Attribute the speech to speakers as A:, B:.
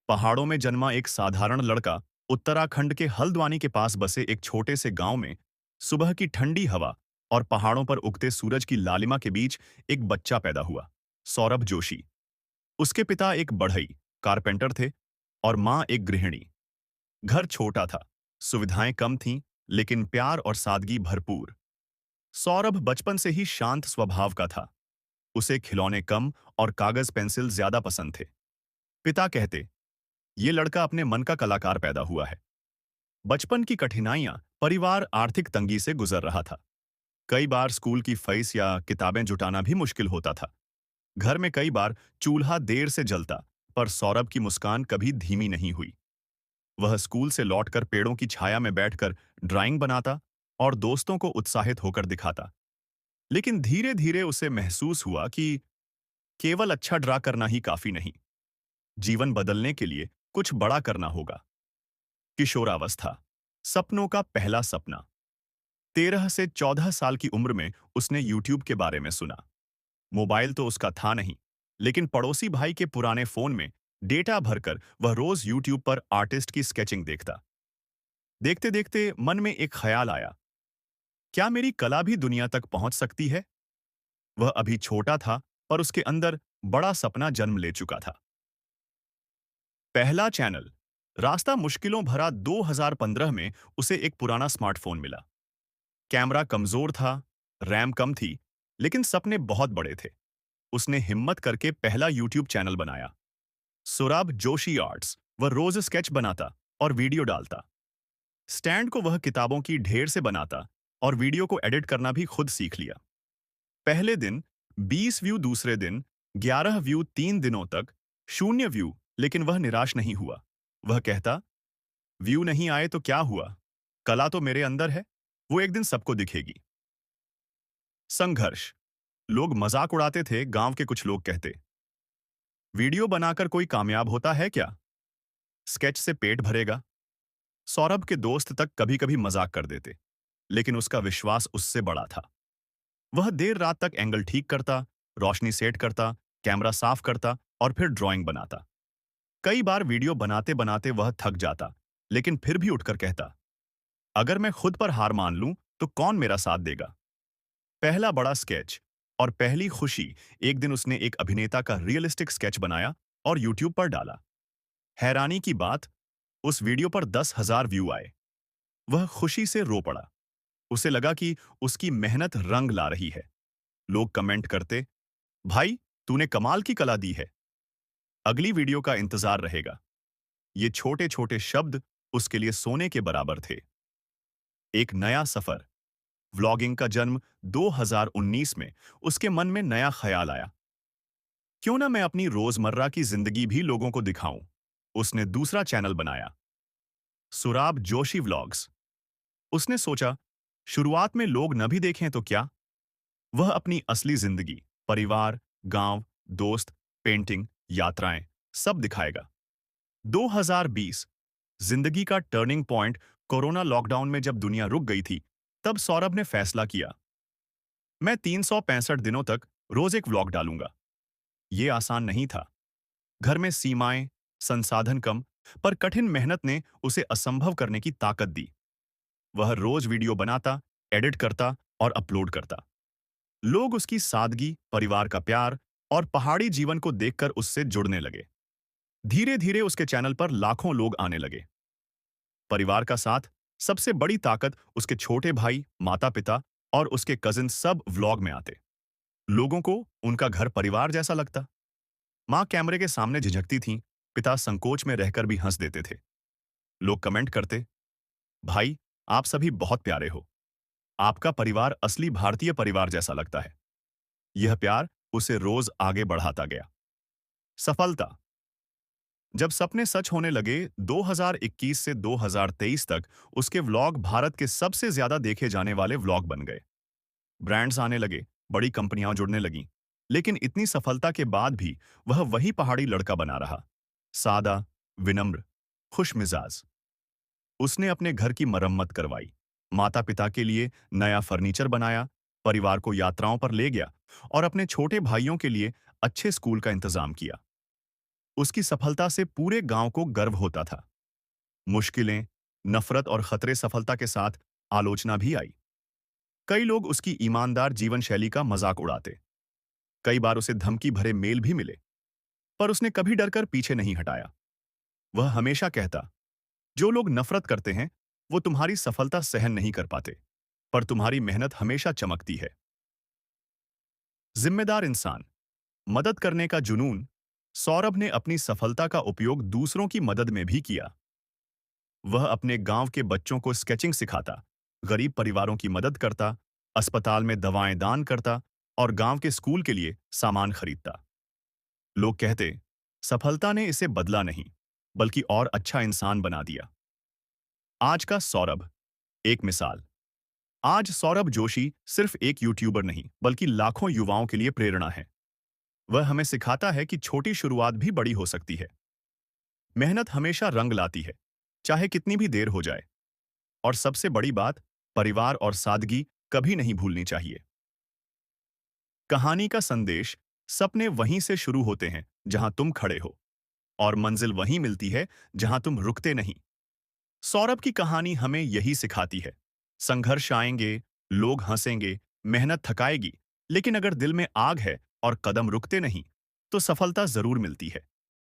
A: पहाड़ों में जन्मा एक साधारण लड़का उत्तराखंड के हल्द्वानी के पास बसे एक छोटे से गांव में सुबह की ठंडी हवा और पहाड़ों पर उगते सूरज की लालिमा के बीच एक बच्चा पैदा हुआ। सौरभ जोशी। उसके पिता एक बढ़ई कारपेंटर थे और मां एक गृहिणी। घर छोटा था, सुविधाएं कम थीं, लेकिन प्यार और सादगी भरपूर। सौरभ बचपन से ही शांत स्वभाव का था। उसे खिलौने कम और कागज पेंसिल ज्यादा पसंद थे। पिता कहते, ये लड़का अपने मन का कलाकार पैदा हुआ है। बचपन की कठिनाइयां, परिवार आर्थिक तंगी से गुजर रहा था। कई बार स्कूल की फीस या किताबें जुटाना भी मुश्किल होता था। घर में कई बार चूल्हा देर से जलता, पर सौरभ की मुस्कान कभी धीमी नहीं हुई। वह स्कूल से लौटकर पेड़ों की छाया में बैठकर ड्राइंग बनाता और दोस्तों को उत्साहित होकर दिखाता। लेकिन धीरे धीरे उसे महसूस हुआ कि केवल अच्छा ड्रा करना ही काफी नहीं। जीवन बदलने के लिए कुछ बड़ा करना होगा। किशोरावस्था। सपनों का पहला सपना। 13 से 14 साल की उम्र में उसने यूट्यूब के बारे में सुना। मोबाइल तो उसका था नहीं, लेकिन पड़ोसी भाई के पुराने फोन में डेटा भरकर वह रोज यूट्यूब पर आर्टिस्ट की स्केचिंग देखता। देखते देखते मन में एक ख्याल आया, क्या मेरी कला भी दुनिया तक पहुंच सकती है? वह अभी छोटा था, पर उसके अंदर बड़ा सपना जन्म ले चुका था। पहला चैनल। रास्ता मुश्किलों भरा 2015 में उसे एक पुराना स्मार्टफोन मिला। कैमरा कमजोर था, रैम कम थी, लेकिन सपने बहुत बड़े थे। उसने हिम्मत करके पहला यूट्यूब चैनल बनाया, सुराब जोशी आर्ट्स। वह रोज स्केच बनाता और वीडियो डालता। स्टैंड को वह किताबों की ढेर से बनाता और वीडियो को एडिट करना भी खुद सीख लिया। पहले दिन 20 व्यू, दूसरे दिन 11 व्यू, 3 दिनों तक 0 व्यू, लेकिन वह निराश नहीं हुआ। वह कहता, व्यू नहीं आए तो क्या हुआ, कला तो मेरे अंदर है, वो एक दिन सबको दिखेगी। संघर्ष। लोग मजाक उड़ाते थे। गांव के कुछ लोग कहते, वीडियो बनाकर कोई कामयाब होता है क्या? स्केच से पेट भरेगा। सौरभ के दोस्त तक कभी कभी मजाक कर देते, लेकिन उसका विश्वास उससे बड़ा था। वह देर रात तक एंगल ठीक करता, रोशनी सेट करता, कैमरा साफ करता और फिर ड्राइंग बनाता। कई बार वीडियो बनाते बनाते वह थक जाता, लेकिन फिर भी उठकर कहता, अगर मैं खुद पर हार मान लूं तो कौन मेरा साथ देगा? पहला बड़ा स्केच और पहली खुशी। एक दिन उसने एक अभिनेता का रियलिस्टिक स्केच बनाया और यूट्यूब पर डाला। हैरानी की बात, उस वीडियो पर 10,000 व्यू आए। वह खुशी से रो पड़ा। उसे लगा कि उसकी मेहनत रंग ला रही है। लोग कमेंट करते, भाई तूने कमाल की कला दी है, अगली वीडियो का इंतजार रहेगा। ये छोटे छोटे शब्द उसके लिए सोने के बराबर थे। एक नया सफर। व्लॉगिंग का जन्म 2019 में। उसके मन में नया ख्याल आया, क्यों ना मैं अपनी रोजमर्रा की जिंदगी भी लोगों को दिखाऊं। उसने दूसरा चैनल बनाया, सुराब जोशी व्लॉग्स। उसने सोचा, शुरुआत में लोग न भी देखें तो क्या। वह अपनी असली जिंदगी, परिवार, गांव, दोस्त, पेंटिंग, यात्राएं, सब दिखाएगा। 2020, जिंदगी का टर्निंग पॉइंट। कोरोना लॉकडाउन में जब दुनिया रुक गई थी, तब सौरभ ने फैसला किया, मैं 365 दिनों तक रोज एक व्लॉग डालूंगा। ये आसान नहीं था। घर में सीमाएं, संसाधन कम, पर कठिन मेहनत ने उसे असंभव करने की ताकत दी। वह रोज वीडियो बनाता, एडिट करता और अपलोड करता। लोग उसकी सादगी, परिवार का प्यार और पहाड़ी जीवन को देखकर उससे जुड़ने लगे। धीरे धीरे उसके चैनल पर लाखों लोग आने लगे। परिवार का साथ। सबसे बड़ी ताकत, उसके छोटे भाई, माता पिता और उसके कजिन सब व्लॉग में आते। लोगों को उनका घर परिवार जैसा लगता। मां कैमरे के सामने झिझकती थीं, पिता संकोच में रहकर भी हंस देते थे। लोग कमेंट करते, भाई आप सभी बहुत प्यारे हो, आपका परिवार असली भारतीय परिवार जैसा लगता है। यह प्यार उसे रोज आगे बढ़ाता गया। सफलता। जब सपने सच होने लगे, 2021 से 2023 तक उसके व्लॉग भारत के सबसे ज्यादा देखे जाने वाले व्लॉग बन गए। ब्रांड्स आने लगे, बड़ी कंपनियां जुड़ने लगीं। लेकिन इतनी सफलता के बाद भी वह वही पहाड़ी लड़का बना रहा, सादा, विनम्र, खुश मिजाज। उसने अपने घर की मरम्मत करवाई, माता पिता के लिए नया फर्नीचर बनाया, परिवार को यात्राओं पर ले गया और अपने छोटे भाइयों के लिए अच्छे स्कूल का इंतजाम किया। उसकी सफलता से पूरे गांव को गर्व होता था। मुश्किलें, नफरत और खतरे सफलता के साथ आलोचना भी आई। कई लोग उसकी ईमानदार जीवन शैली का मजाक उड़ाते। कई बार उसे धमकी भरे मेल भी मिले, पर उसने कभी डरकर पीछे नहीं हटाया। वह हमेशा कहता, जो लोग नफरत करते हैं वो तुम्हारी सफलता सहन नहीं कर पाते, पर तुम्हारी मेहनत हमेशा चमकती है। जिम्मेदार इंसान, मदद करने का जुनून। सौरभ ने अपनी सफलता का उपयोग दूसरों की मदद में भी किया। वह अपने गांव के बच्चों को स्केचिंग सिखाता, गरीब परिवारों की मदद करता, अस्पताल में दवाएं दान करता और गांव के स्कूल के लिए सामान खरीदता। लोग कहते, सफलता ने इसे बदला नहीं, बल्कि और अच्छा इंसान बना दिया। आज का सौरभ, एक मिसाल। आज सौरभ जोशी सिर्फ एक यूट्यूबर नहीं, बल्कि लाखों युवाओं के लिए प्रेरणा है। वह हमें सिखाता है कि छोटी शुरुआत भी बड़ी हो सकती है। मेहनत हमेशा रंग लाती है, चाहे कितनी भी देर हो जाए। और सबसे बड़ी बात, परिवार और सादगी कभी नहीं भूलनी चाहिए। कहानी का संदेश, सपने वहीं से शुरू होते हैं जहां तुम खड़े हो, और मंजिल वहीं मिलती है जहां तुम रुकते नहीं। सौरभ की कहानी हमें यही सिखाती है। संघर्ष आएंगे, लोग हंसेंगे, मेहनत थकाएगी, लेकिन अगर दिल में आग है और कदम रुकते नहीं, तो सफलता जरूर मिलती है।